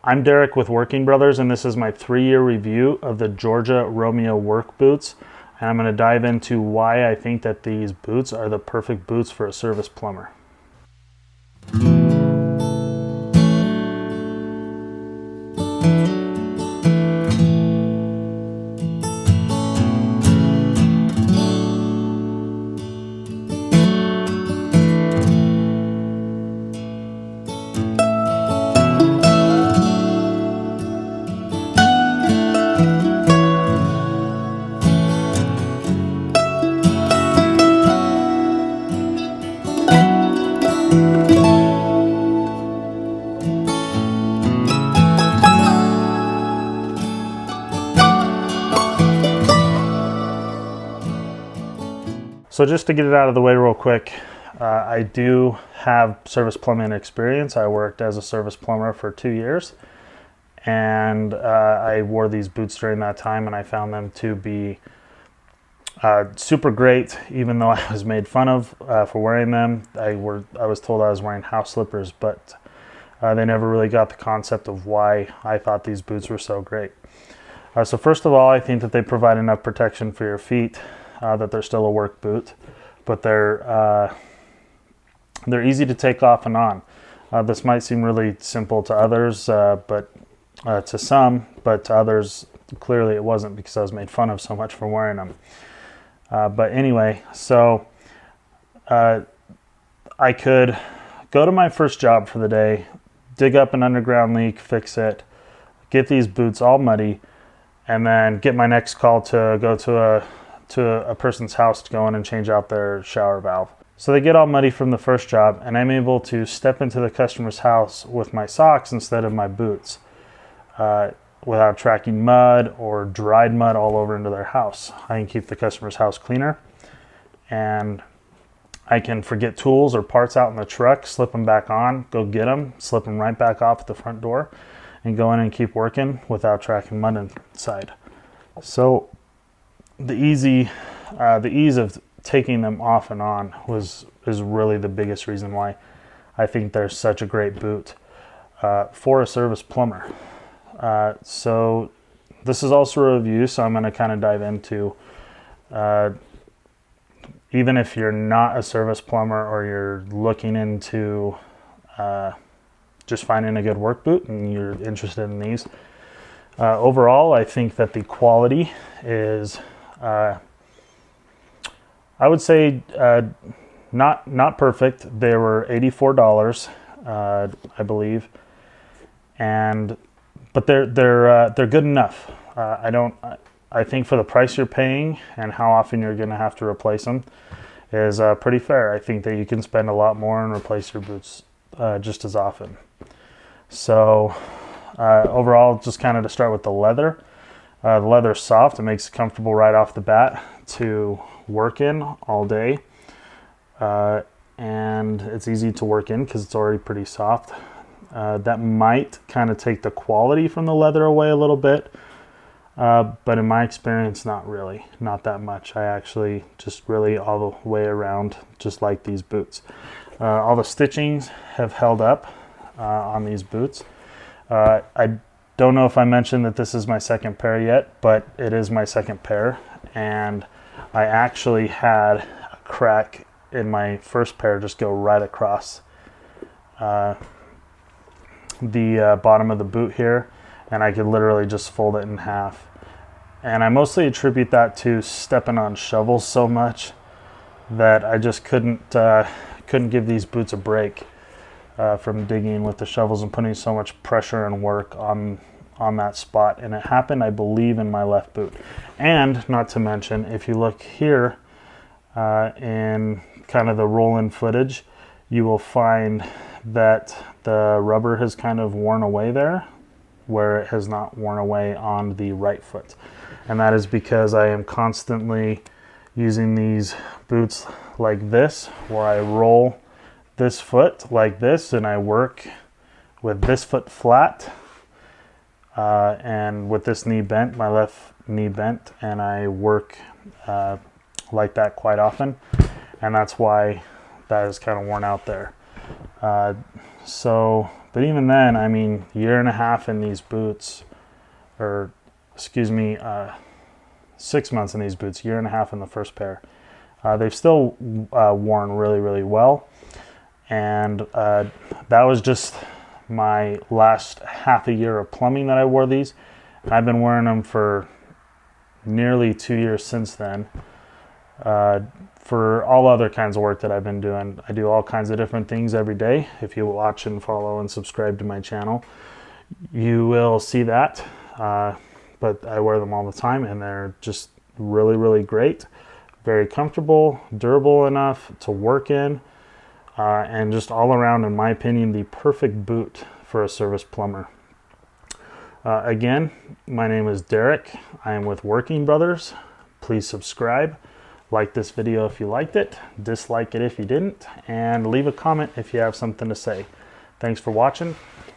I'm Derek with Working Brothers, and this is my 3-year review of the Georgia Romeo work boots. And I'm going to dive into why I think that these boots are the perfect boots for a service plumber. So just to get it out of the way real quick, I do have service plumbing experience. I worked as a service plumber for 2 years, and I wore these boots during that time, and I found them to be super great, even though I was made fun of for wearing them. I was told I was wearing house slippers, but they never really got the concept of why I thought these boots were so great. So first of all, I think that they provide enough protection for your feet, that they're still a work boot, but they're easy to take off and on. This might seem really simple to others, but to some, but to others, clearly it wasn't, because I was made fun of so much for wearing them. But anyway, so I could go to my first job for the day, dig up an underground leak, fix it, get these boots all muddy, and then get my next call to go to a person's house to go in and change out their shower valve. So they get all muddy from the first job, and I'm able to step into the customer's house with my socks instead of my boots, without tracking mud or dried mud all over into their house. I can keep the customer's house cleaner, and I can forget tools or parts out in the truck, slip them back on, go get them, slip them right back off at the front door, and go in and keep working without tracking mud inside. So the ease of taking them off and on is really the biggest reason why I think they're such a great boot for a service plumber. So this is also a review, so I'm going to kind of dive into even if you're not a service plumber or you're looking into just finding a good work boot and you're interested in these. Overall, I think that the quality is I would say not perfect. They were $84, I believe, but they're good enough. I think for the price you're paying and how often you're going to have to replace them is pretty fair. I think that you can spend a lot more and replace your boots just as often. So overall, just kind of to start with the leather. The leather is soft. It makes it comfortable right off the bat to work in all day. And it's easy to work in because it's already pretty soft. That might kind of take the quality from the leather away a little bit. But in my experience, not really. Not that much. I actually just really all the way around just like these boots. All the stitchings have held up on these boots. I don't know if I mentioned that this is my second pair yet, but it is my second pair, and I actually had a crack in my first pair just go right across the bottom of the boot here, and I could literally just fold it in half. And I mostly attribute that to stepping on shovels so much that I just couldn't give these boots a break. From digging with the shovels and putting so much pressure and work on that spot. And it happened, I believe, in my left boot. And not to mention, if you look here in kind of the roll-in footage, you will find that the rubber has kind of worn away there, where it has not worn away on the right foot. And that is because I am constantly using these boots like this, where I roll this foot like this, and I work with this foot flat and with this knee bent, my left knee bent, and I work like that quite often, and that's why that is kind of worn out there. So But even then, I mean, year and a half in these boots, or excuse me, 6 months in these boots, year and a half in the first pair. They've still worn really, really well. And that was just my last half a year of plumbing that I wore these. And I've been wearing them for nearly 2 years since then. For all other kinds of work that I've been doing, I do all kinds of different things every day. If you watch and follow and subscribe to my channel, you will see that. But I wear them all the time, and they're just really, really great. Very comfortable, durable enough to work in, and just all around, in my opinion, the perfect boot for a service plumber. Again, my name is Derek. I am with Working Brothers. Please subscribe. Like this video if you liked it, dislike it if you didn't, and leave a comment if you have something to say. Thanks for watching.